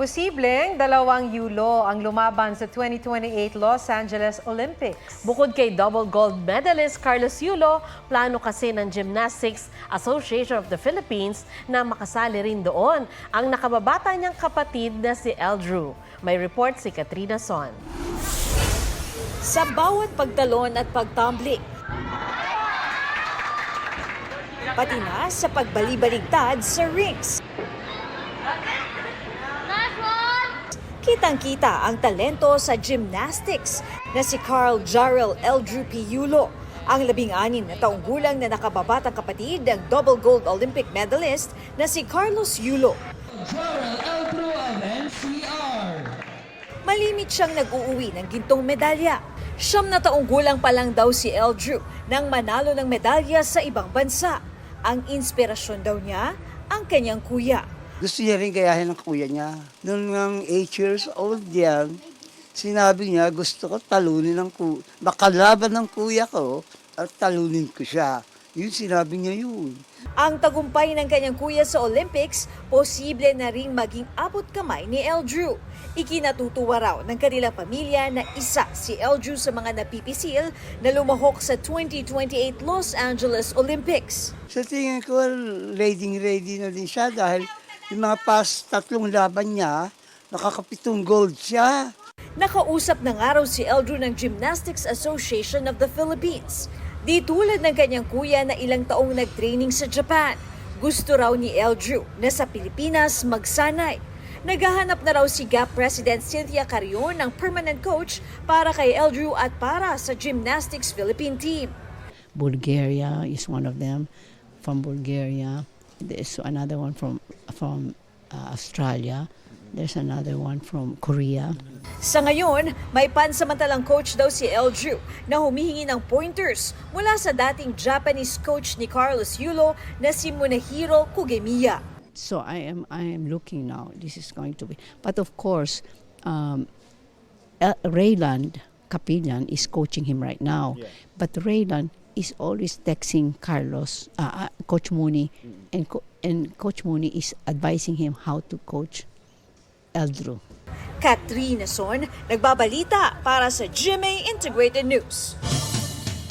Posibleng dalawang yulo ang lumaban sa 2028 Los Angeles Olympics. Bukod kay double gold medalist Carlos Yulo, plano kasi ng Gymnastics Association of the Philippines na makasali rin doon ang nakababata niyang kapatid na si Eldrew. May report si Katrina Son. Sa bawat pagtalon at pagtumbling, pati na sa pagbalibaligtad sa rings, kitang-kita ang talento sa gymnastics na si Carl Jarrell Eldrew P. Yulo, ang 16 na taong gulang na nakababatang kapatid ng double gold Olympic medalist na si Carlos Yulo. Jarrell Eldrew of NCR. Malimit siyang nag-uuwi ng gintong medalya. 9 na taong gulang pa lang daw si Eldrew nang manalo ng medalya sa ibang bansa. Ang inspirasyon daw niya, ang kanyang kuya. Gusto niya rin gayahin ng kuya niya. Noong ngang 8 years old yan, sinabi niya gusto ko talunin makalaban ng kuya ko at talunin ko siya. Yun sinabi niya yun. Ang tagumpay ng kanyang kuya sa Olympics, posible na ring maging abot kamay ni Eldrew. Ikinatutuwa raw ng kanilang pamilya na isa si Eldrew sa mga napipisil na lumahok sa 2028 Los Angeles Olympics. Sa tingin ko, ready na din siya dahil yung mga past 3 laban niya, nakakapitong gold siya. Nakausap na nga raw si Eldrew ng Gymnastics Association of the Philippines. Di tulad ng kanyang kuya na ilang taong nag-training sa Japan. Gusto raw ni Eldrew na sa Pilipinas magsanay. Naghahanap na raw si GAP President Cynthia Carrion ng permanent coach para kay Eldrew at para sa Gymnastics Philippine team. Bulgaria is one of them, from Bulgaria. There's another one from Australia. There's another one from Korea. Sa ngayon, may pansamantalang coach daw si Eldrew na humihingi ng pointers mula sa dating Japanese coach ni Carlos Yulo na si Munehiro Kugemiya. So I am looking now. This is going to be, but of course, Rayland Capillan is coaching him right now. Yeah. But Rayland is always texting Carlos, Coach Mooney, and Coach Mooney is advising him how to coach Eldrew. Katrina Son, nagbabalita para sa GMA Integrated News.